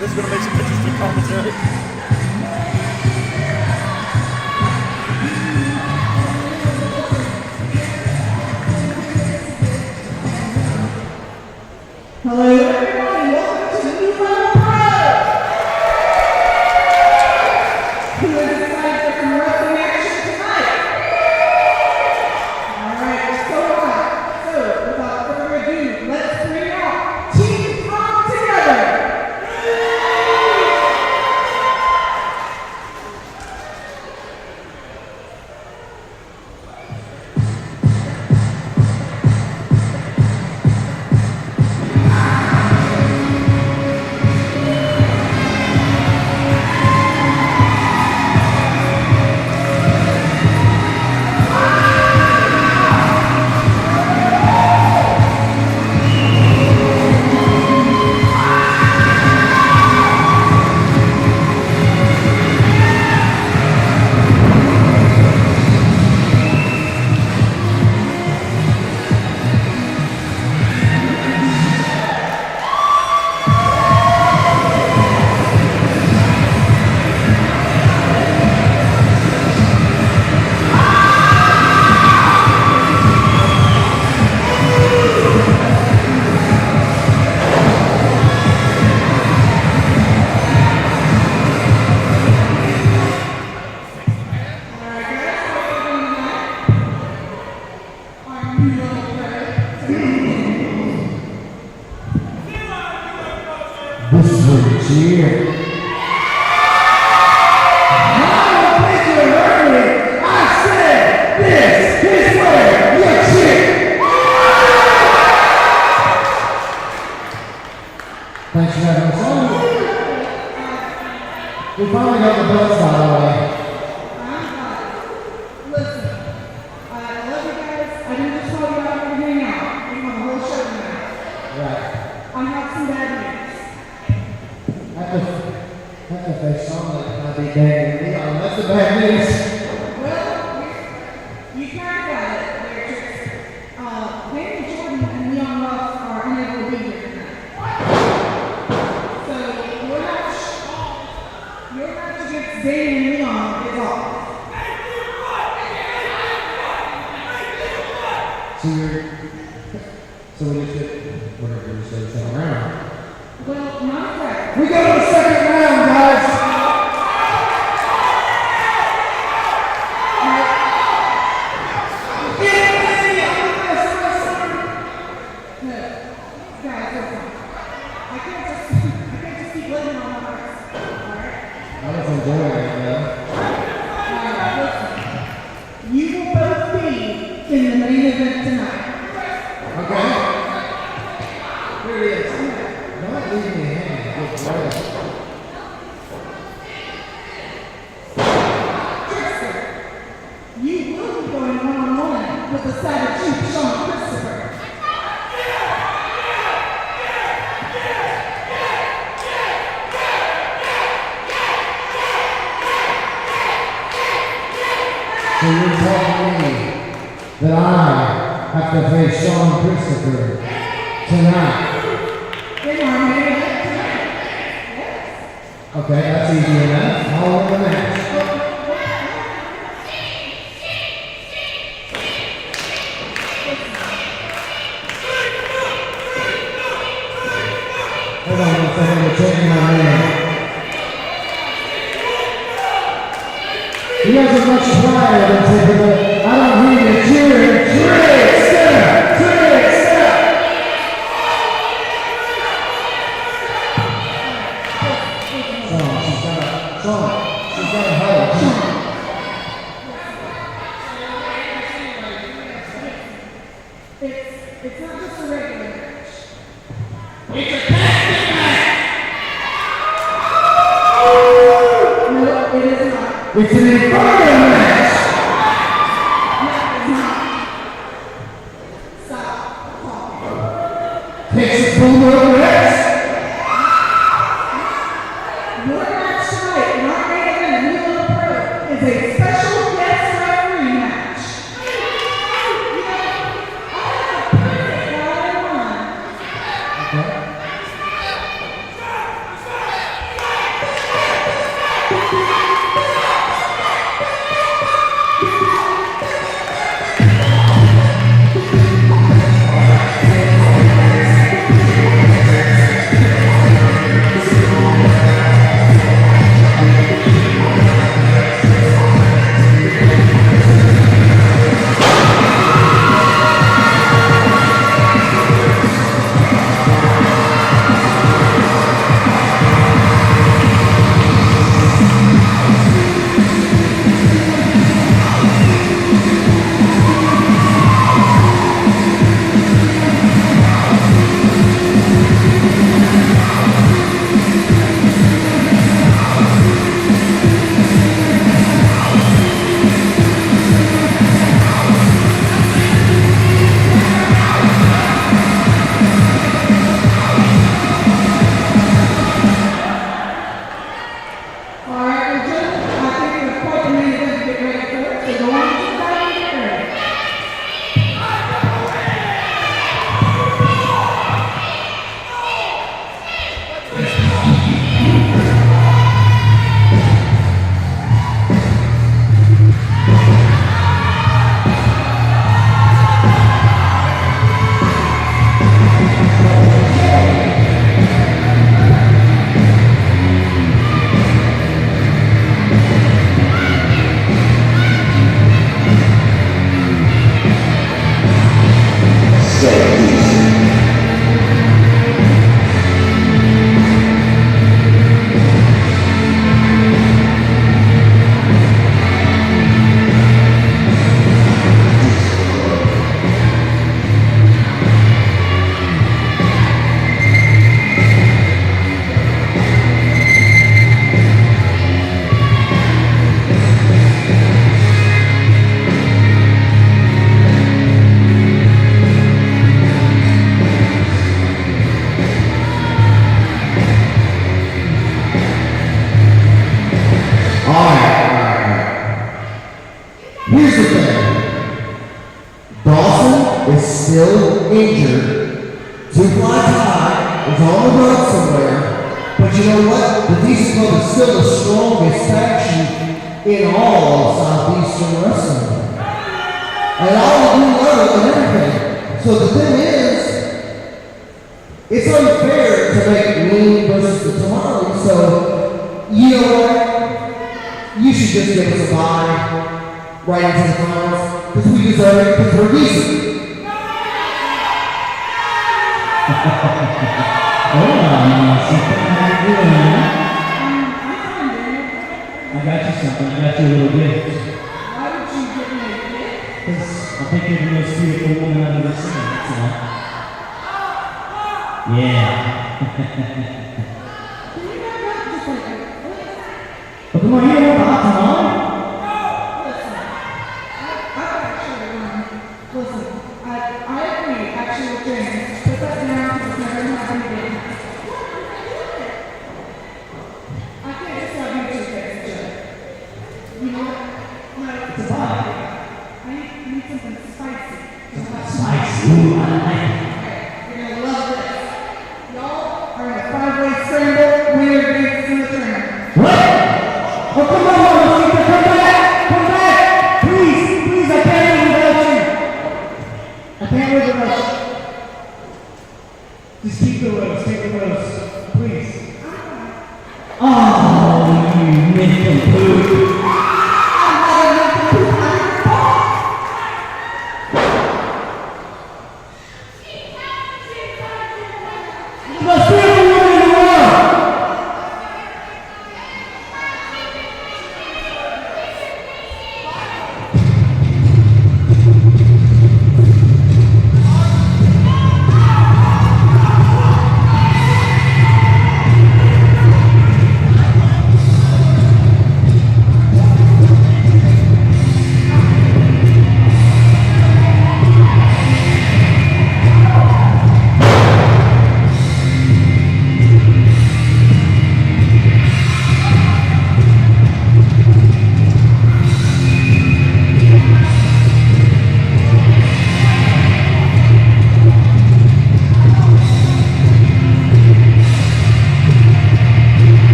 This is going to make some interesting commentary. Hello everybody, welcome to the new level Pro! Who is excited for some wrestling action tonight? Alright, let's go on. So, without further ado, let's bring out Team Come Together! Thanks for having us on. We finally got the belts out of the way. Listen, I love you guys. I didn't just call you out here to hang out. We have a whole show tonight. Right. I have some bad news. That's the face song that might be bad. That's the bad news. Well, you kind of got it there, Trickster. Danny Jordan and Leon Ruff are unable to be here tonight. So, your match against Danny and Leon is off. So we just did whatever we said, second round. Well, not quite. We go to the second round, guys. In the main event tonight. Okay. Here it is. Don't leave me hanging. Good boy. Trickster, you will be going one-on-one with the Savage Chief, Shean Christopher. So you're telling me that I have to face Shean Christopher tonight? In our main event tonight. Yes. Okay, that's easy enough. How long the match? Hold on one second, we're checking my name. You guys are much quieter than typical. I don't hear you cheering. Trickster! Trickster! She's got a huddle. It's not just a regular match. It's a casting match! No, it is not. It's an inferno match! Stop talking. Texas Bulldog Rex! Your match tonight is a special guest referee match. I have a perfect guy in mind. Still injured. Two-fly tie is on the road somewhere. But you know what? The DC Club is still the strongest faction in all of Southeastern Wrestling. And all of you love it and everything. So the thing is, it's unfair to make me versus the Tamale. So, you know what? You should just give us a bye right into the finals. Because we deserve it, because we're decent. I got you something. I got you a little gift. Why would you give me a gift? Because I think you're the most beautiful woman I've ever seen. That's all. Yeah. Can you back up just like But come on, you don't want the hot tamale? Listen, I agree, actually, with James. Put that down, because it's never happened again. I can't just have you two guys, Joe. You know what? No, It's a pie. I need something spicy. Spicy. Ooh, I like it. Okay, you're gonna love this. Y'all are in a 5-way scramble, winner gets in the tournament. What? Oh, come on, Mamacita, come back! Come back! Please, I can't live without you. I can't live without you. Just keep the rose, take the rose, please. Oh, you nincompoop.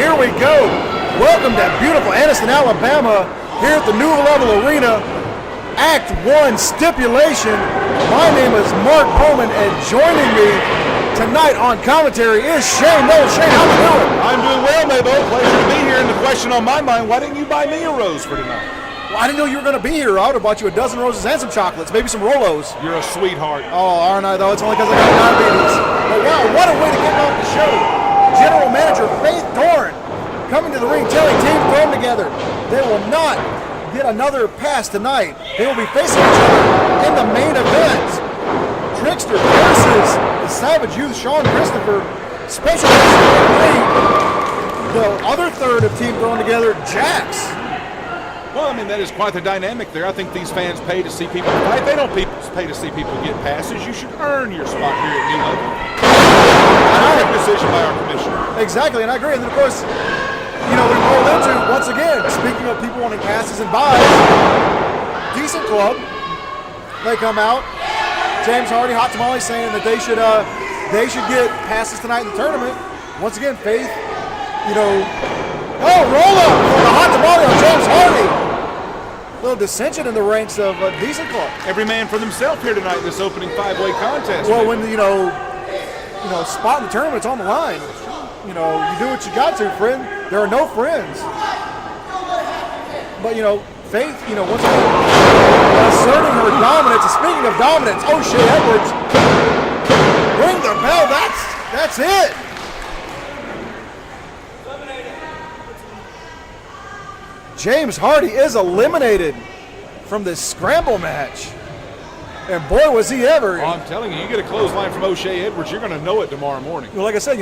here we go. Welcome to beautiful Anniston, Alabama, here at the New Level Arena. Act 1 Stipulation. My name is Mark Bowman, and joining me tonight on commentary is Shane. Shane, how you doing? I'm doing well, Mabo. Pleasure to be here. And the question on my mind, why didn't you buy me a rose for tonight? Well, I didn't know you were going to be here. I would have bought you a dozen roses and some chocolates, maybe some Rolos. You're a sweetheart. Oh, aren't I, though? It's only because I got diabetes. But wow, what a way to get off the show. General Manager Faith Dorn coming to the ring, telling Team Dorn together they will not get another pass tonight. They will be facing each other in the main event. Trickster versus the Savage Youth, Shean Christopher. Special guest referee, the other third of Team Thrown Together, JACS. Well, I mean, that is quite the dynamic there. I think these fans pay to see people fight. They don't pay to see people get passes. You should earn your spot here at New Level. A decision by our commissioner. Exactly, and I agree. And then, of course, we roll into, once again, speaking of people wanting passes and buys, decent club. They come out. James Hardy, Hot Tamale saying that they should get passes tonight in the tournament. Once again, Faith, roll up for the Hot Tamale on James Hardy. A little dissension in the ranks of a decent club. Every man for themselves here tonight in this opening 5-way contest. Well, when spot in the tournament's on the line, you do what you got to, friend. There are no friends. But Faith, once again, asserting her dominance. And speaking of dominance, O'Shea Edwards, ring the bell. That's it. James Hardy is eliminated from this Scramble match. And boy, was he ever. Oh, I'm telling you, you get a clothesline from O'Shea Edwards, you're going to know it tomorrow morning. Well, like I said,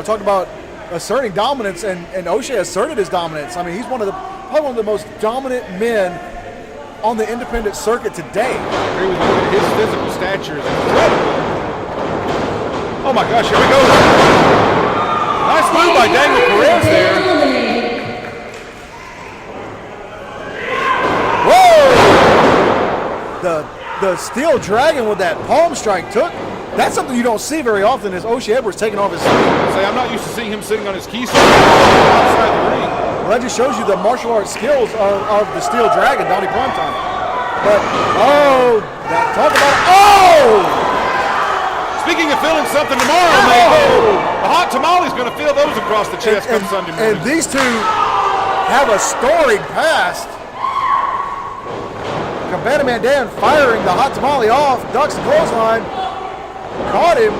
talk about asserting dominance, and O'Shea asserted his dominance. I mean, he's probably one of the most dominant men on the independent circuit today. I agree with you. His physical stature is incredible. Oh my gosh, here we go. Nice move by Daniel Perez there. The steel dragon with that palm strike took. That's something you don't see very often, is O'Shea Edwards taking off his seat. I'm not used to seeing him sitting on his keister outside the ring. Well, that just shows you the martial arts skills of the steel dragon, Donnie Primetime. But, talk about Speaking of feeling something tomorrow, the Hot Tamale is going to feel those across the chest come Sunday morning. And these two have a storied past. Cabana Man Dan firing the Hot Tamale off, ducks the clothesline, caught him,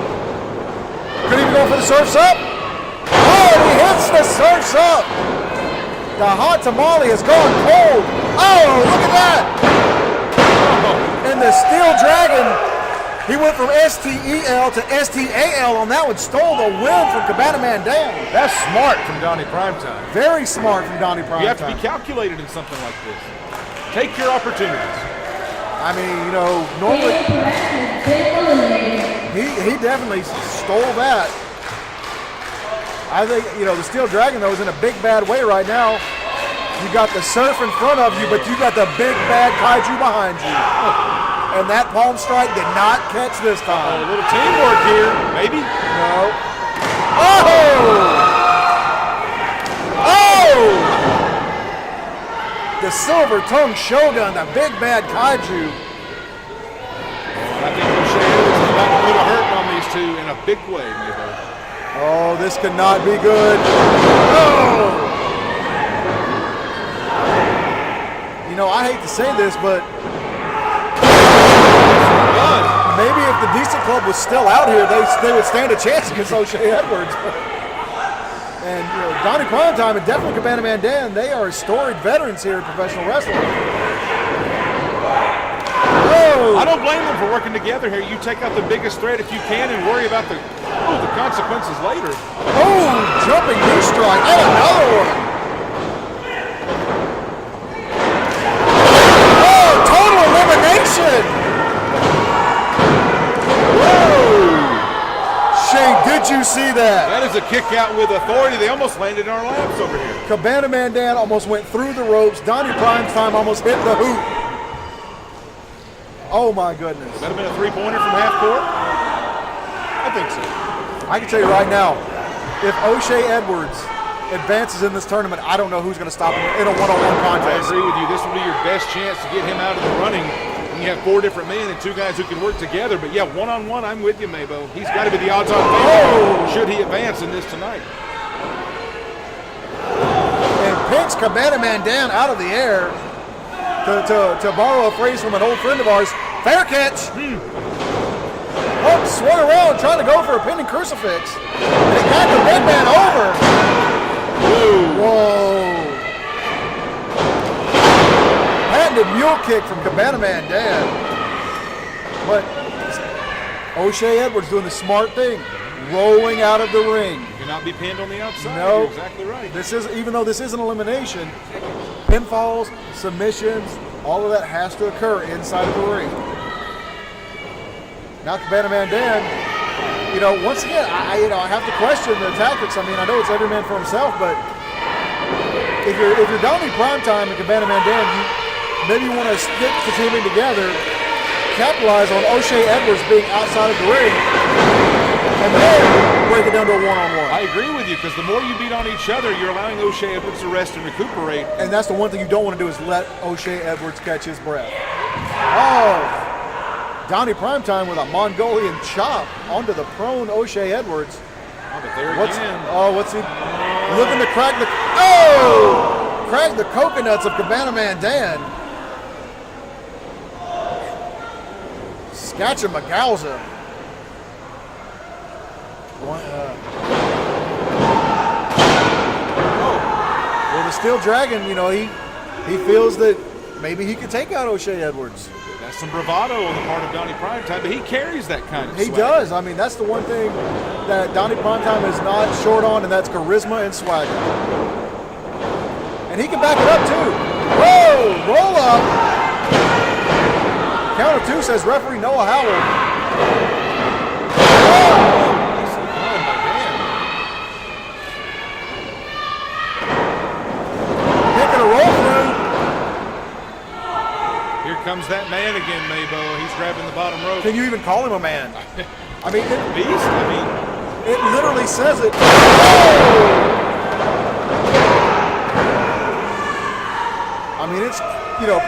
couldn't even go for the surf's up. Oh, he hits the surf's up. The Hot Tamale has gone cold. Oh, look at that. And the Steel Dragon, he went from STEL to STAL on that one, stole the win from Cabana Man Dan. That's smart from Donnie Primetime. Very smart from Donnie Primetime. You have to be calculated in something like this. Take your opportunities. I mean, normally he definitely stole that. I think, the Steel Dragon, though, is in a big bad way right now. You got the surf in front of you, but you got the Big Bad Kaiju behind you. And that palm strike did not catch this time. A little teamwork here, maybe. No. Oh! The Silver Tongue Shogun, the Big Bad Kaiju. I think O'Shea Edwards is about to put a hurting on these two in a big way, maybe. Oh, this could not be good. Oh! I hate to say this, but maybe if the Decent Club was still out here, they would stand a chance against O'Shea Edwards. And Donnie Primetime and definitely Cabana Man Dan, they are storied veterans here in professional wrestling. Oh. I don't blame them for working together here. You take out the biggest threat if you can and worry about the consequences later. Oh, jumping knee strike. And another one. Oh, total elimination. Whoa. Shane, did you see that? That is a kick out with authority. They almost landed in our laps over here. Cabana Man Dan almost went through the ropes. Donnie Primetime almost hit the hoop. Oh my goodness. Would that have been a three-pointer from half court? I think so. I can tell you right now, if O'Shea Edwards advances in this tournament, I don't know who's going to stop him in a one-on-one I contest. agree with you. This will be your best chance to get him out of the running. When you have 4 different men and 2 guys who can work together. But yeah, one-on-one, I'm with you, Mabo. He's got to be the odds-on favorite should he advance in this tonight. And picks Cabana Man Dan out of the air to borrow a phrase from an old friend of ours. Fair catch. Oh, swung around trying to go for a pinning crucifix. And he got the big man over. Whoa. Patented mule kick from Cabana Man Dan. But O'Shea Edwards doing the smart thing, rolling out of the ring. You cannot be pinned on the outside. No. You're exactly right. This is, even though this is an elimination, pinfalls, submissions, all of that has to occur inside of the ring. Now Cabana Man Dan, once again, I have to question the tactics. I mean, I know it's every man for himself, but if you're Donnie Primetime and Cabana Man Dan, maybe you want to stick the teaming together, capitalize on O'Shea Edwards being outside of the ring, and then break it down to a one-on-one. I agree with you, because the more you beat on each other, you're allowing O'Shea Edwards to rest and recuperate. And that's the one thing you don't want to do, is let O'Shea Edwards catch his breath. Oh! Donnie Primetime with a Mongolian chop onto the prone O'Shea Edwards. Oh, but there again. What's he looking to crack crack the coconuts of Cabana Man Dan. Scatcha-magowza. Well, the Steel Dragon, he feels that maybe he could take out O'Shea Edwards. That's some bravado on the part of Donnie Primetime, but he carries that kind of He swagger. does. I mean, that's the one thing that Donnie Primetime is not short on, and that's charisma and swagger. And he can back it up, too. Whoa! Roll up. Count of 2 says referee Noah Howell. Nicely done by Dan. Picking a roll through. Here comes that man again, Mabo. He's grabbing the bottom rope. Can you even call him a man? I mean, Beast, it literally says it. I mean, it's,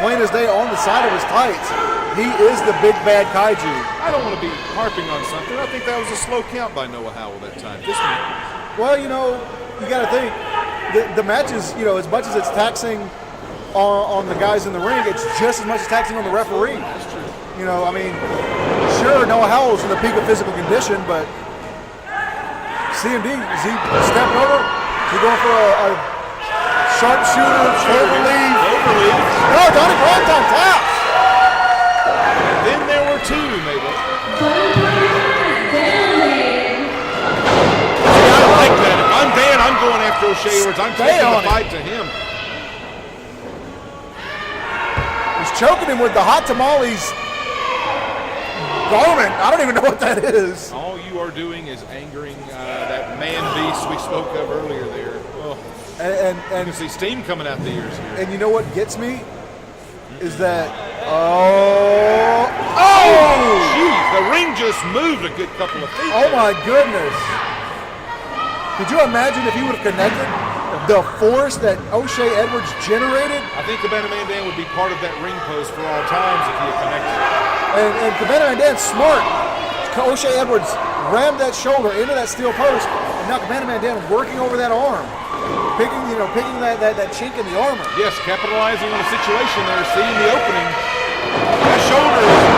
plain as day on the side of his tights. He is the Big Bad Kaiju. I don't want to be harping on something. I think that was a slow count by Noah Howell that time. Just me. Well, you got to think, the match is, as much as it's taxing on the guys in the ring, it's just as much as taxing on the referee. That's true. I mean, sure, Noah Howell's in the peak of physical condition, but CMD, is he stepping over? Is he going for a sharpshooter, overleaf? No, Donnie Primetime taps. Then there were 2, maybe. I like that. If I'm Dan, I'm going after O'Shea Edwards. I'm taking the fight to him. He's choking him with the Hot Tamale's garment. I don't even know what that is. All you are doing is angering that man beast we spoke of earlier there. Oh. And You can see steam coming out the ears here. and you know what gets me? Is that, Jeez, the ring just moved a good couple of feet. oh my goodness. Could you imagine if he would have connected the force that O'Shea Edwards generated? I think Cabana Man Dan would be part of that ring post for all times if he had connected. And Cabana Man Dan's smart. O'Shea Edwards rammed that shoulder into that steel post, and now Cabana Man Dan working over that arm, picking that chink in the armor. Yes, capitalizing on a situation there, seeing the opening. That shoulder is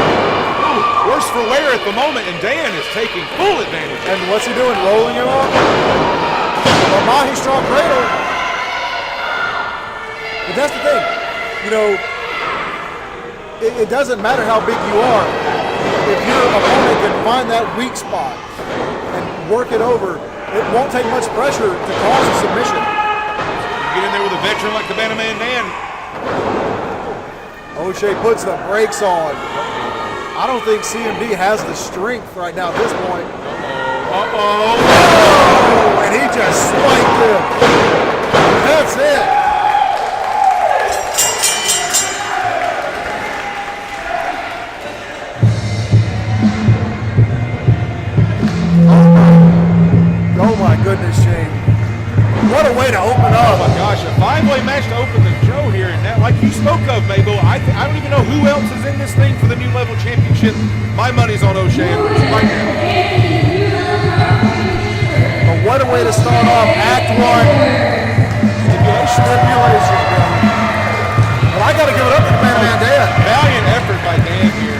worse for wear at the moment, and Dan is taking full advantage. And what's he doing? Rolling him up? A Mahi straw cradle. But that's the thing. It doesn't matter how big you are. If your opponent can find that weak spot and work it over, it won't take much pressure to cause a submission. Get in there with a veteran like Cabana Man Dan. O'Shea puts the brakes on. I don't think CMD has the strength right now at this point. Uh-oh. And he just spiked him. That's it. Oh my goodness, Shane. What a way to Oh my gosh, a 5-way match to open the show here, and now, like you spoke of, Mabel, I don't even know who else is in this thing for the new level championship. My money's on O'Shea right now. But what a way to start off Act 1. Stipulations. But I got to give it up to Cabana Man Dan. Valiant effort by Dan here.